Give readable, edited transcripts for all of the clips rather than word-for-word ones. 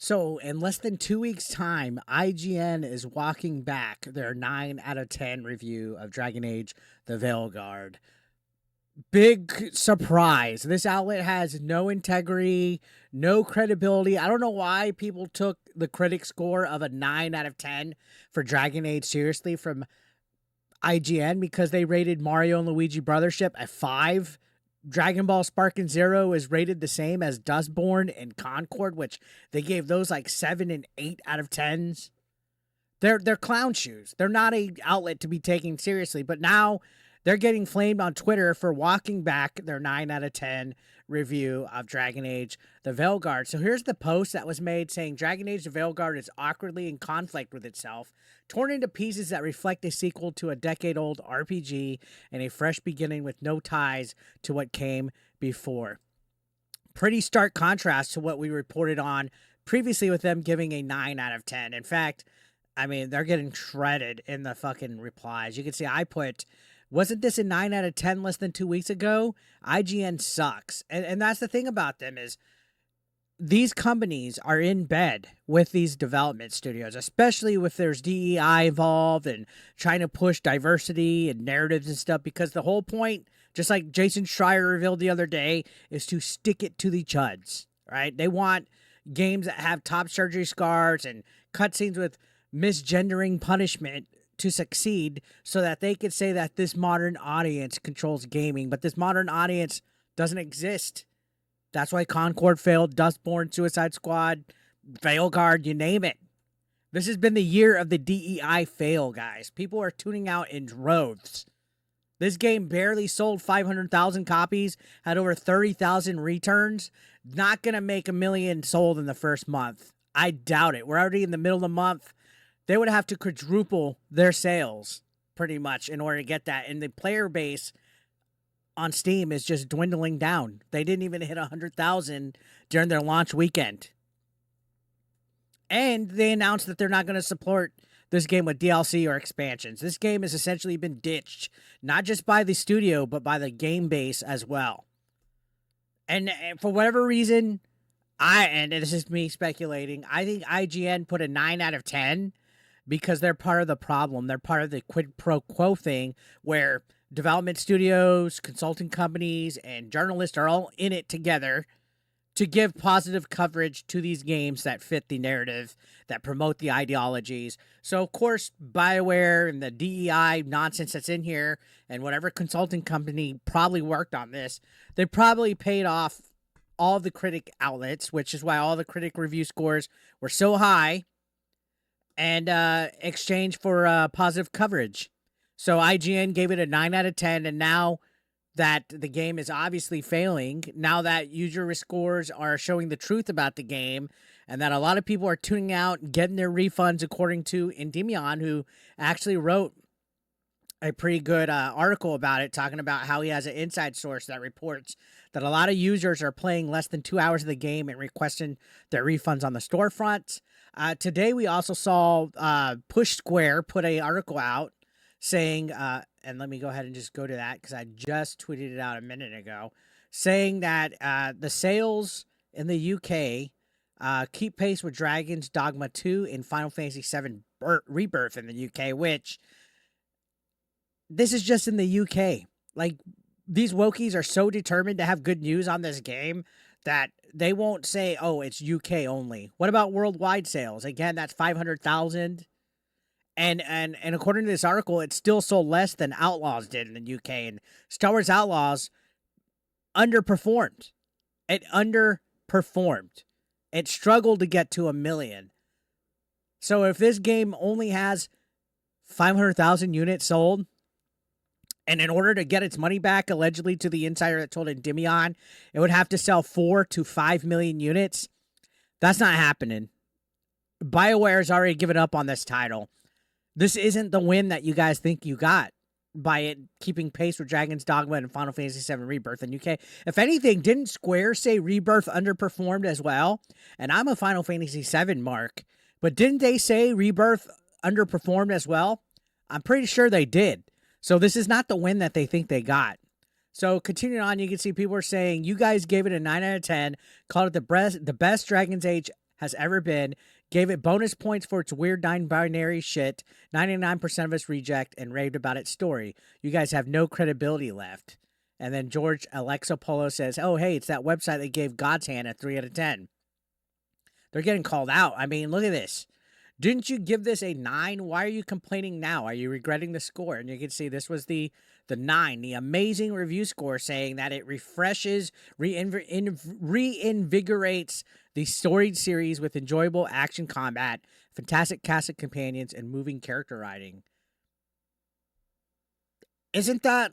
So, in less than 2 weeks' time, IGN is walking back their 9 out of 10 review of Dragon Age The Veilguard. Big surprise. This outlet has no integrity, no credibility. I don't know why people took the critic score of a 9 out of 10 for Dragon Age seriously from IGN because they rated Mario and Luigi Brothership a 5. Dragon Ball Sparking Zero is rated the same as Dustborn and Concord, which they gave those like 7 and 8 out of 10s. They're clown shoes. They're not a outlet to be taken seriously, but now they're getting flamed on Twitter for walking back their 9 out of 10 review of Dragon Age The Veilguard. So here's the post that was made saying Dragon Age The Veilguard is awkwardly in conflict with itself, torn into pieces that reflect a sequel to a decade-old RPG and a fresh beginning with no ties to what came before. Pretty stark contrast to what we reported on previously with them giving a 9 out of 10. In fact, I mean, they're getting shredded in the fucking replies. You can see I put, wasn't this a 9 out of 10 less than 2 weeks ago? IGN sucks. And that's the thing about them is these companies are in bed with these development studios, especially if there's DEI involved and trying to push diversity and narratives and stuff, because the whole point, just like Jason Schreier revealed the other day, is to stick it to the chuds, right? They want games that have top surgery scars and cutscenes with misgendering punishment to succeed so that they could say that this modern audience controls gaming, but this modern audience doesn't exist. That's why Concord failed, Dustborn, Suicide Squad, Veilguard, you name it. This has been the year of the DEI fail, guys. People are tuning out in droves. This game barely sold 500,000 copies, had over 30,000 returns. Not going to make 1 million sold in the first month. I doubt it. We're already in the middle of the month. They would have to quadruple their sales, pretty much, in order to get that. And the player base on Steam is just dwindling down. They didn't even hit 100,000 during their launch weekend. And they announced that they're not going to support this game with DLC or expansions. This game has essentially been ditched, not just by the studio, but by the game base as well. And for whatever reason, and this is me speculating, I think IGN put a 9 out of 10 because they're part of the problem. They're part of the quid pro quo thing where development studios, consulting companies, and journalists are all in it together to give positive coverage to these games that fit the narrative, that promote the ideologies. So, of course, BioWare and the DEI nonsense that's in here and whatever consulting company probably worked on this, they probably paid off all the critic outlets, which is why all the critic review scores were so high, and exchange for positive coverage. So IGN gave it a 9 out of 10, and now that the game is obviously failing, now that user scores are showing the truth about the game, and that a lot of people are tuning out and getting their refunds, according to Endymion, who actually wrote a pretty good article about it, talking about how he has an inside source that reports that a lot of users are playing less than 2 hours of the game and requesting their refunds on the storefronts. Today, we also saw Push Square put an article out saying, and let me go ahead and just go to that because I just tweeted it out a minute ago, saying that the sales in the UK keep pace with Dragon's Dogma 2 and Final Fantasy VII Rebirth in the UK, which this is just in the UK. Like, these wokies are so determined to have good news on this game that they won't say, oh, it's UK only. What about worldwide sales? Again, that's 500,000. And according to this article, it still sold less than Outlaws did in the UK. And Star Wars Outlaws underperformed. It underperformed. It struggled to get to 1 million. So if this game only has 500,000 units sold, and in order to get its money back, allegedly to the insider that told Endymion, it would have to sell 4 to 5 million units. That's not happening. BioWare has already given up on this title. This isn't the win that you guys think you got by it keeping pace with Dragon's Dogma and Final Fantasy VII Rebirth in UK. If anything, didn't Square say Rebirth underperformed as well? And I'm a Final Fantasy VII mark, but didn't they say Rebirth underperformed as well? I'm pretty sure they did. So this is not the win that they think they got. So continuing on, you can see people are saying, you guys gave it a 9 out of 10, called it the best Dragon's Age has ever been. Gave it bonus points for its weird non-binary shit. 99% of us reject and raved about its story. You guys have no credibility left. And then George Alexopolo says, oh, hey, it's that website that gave God's Hand a 3 out of 10. They're getting called out. I mean, look at this. Didn't you give this a 9? Why are you complaining now? Are you regretting the score? And you can see this was the 9, the amazing review score, saying that it refreshes, reinvigorates the storied series with enjoyable action combat, fantastic cast of companions, and moving character writing. Isn't that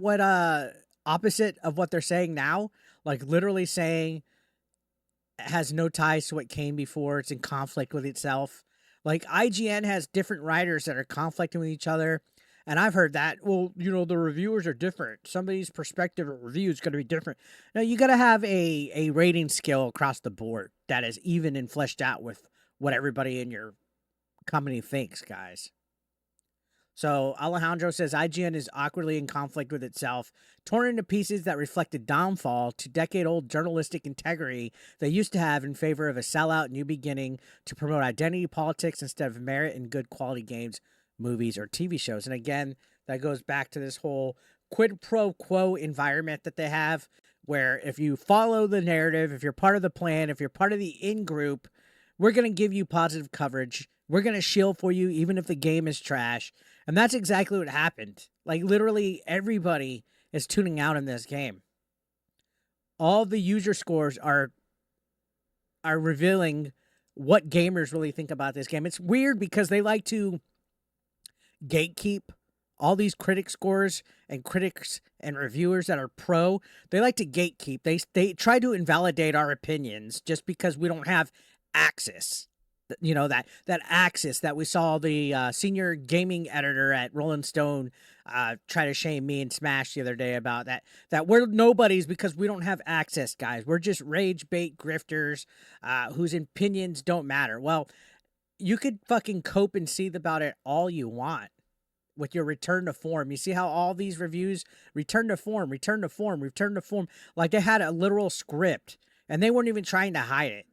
what opposite of what they're saying now? Like literally saying it has no ties to what came before. It's in conflict with itself. Like IGN has different writers that are conflicting with each other. And I've heard that, well, you know, the reviewers are different. Somebody's perspective or review is going to be different. Now, you got to have a rating scale across the board that is even and fleshed out with what everybody in your company thinks, guys. So Alejandro says IGN is awkwardly in conflict with itself, torn into pieces that reflect a downfall to decade-old journalistic integrity they used to have in favor of a sellout new beginning to promote identity politics instead of merit in good quality games, movies, or TV shows. And again, that goes back to this whole quid pro quo environment that they have, where if you follow the narrative, if you're part of the plan, if you're part of the in-group, we're going to give you positive coverage. We're going to shield for you even if the game is trash. And that's exactly what happened. Like, literally everybody is tuning out in this game. All the user scores are revealing what gamers really think about this game. It's weird because they like to gatekeep all these critic scores and critics and reviewers that are pro. They like to gatekeep. They try to invalidate our opinions just because we don't have access. You know, that access that we saw the senior gaming editor at Rolling Stone try to shame me and Smash the other day about that we're nobodies because we don't have access, guys. We're just rage bait grifters whose opinions don't matter. Well, you could fucking cope and seethe about it all you want with your return to form. You see how all these reviews return to form, return to form, return to form, like they had a literal script and they weren't even trying to hide it.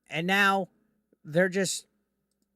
And now they're just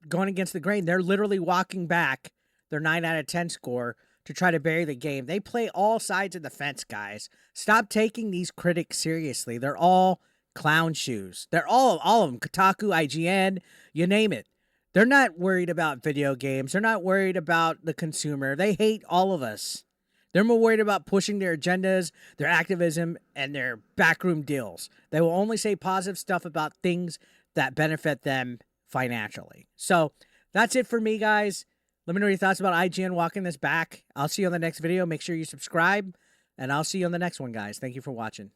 going against the grain. They're literally walking back their 9 out of 10 score to try to bury the game. They play all sides of the fence, guys. Stop taking these critics seriously. They're all clown shoes. They're all of them. Kotaku, IGN, you name it. They're not worried about video games. They're not worried about the consumer. They hate all of us. They're more worried about pushing their agendas, their activism, and their backroom deals. They will only say positive stuff about things that benefit them financially. So that's it for me, guys. Let me know your thoughts about IGN walking this back. I'll see you on the next video. Make sure you subscribe, and I'll see you on the next one, guys. Thank you for watching.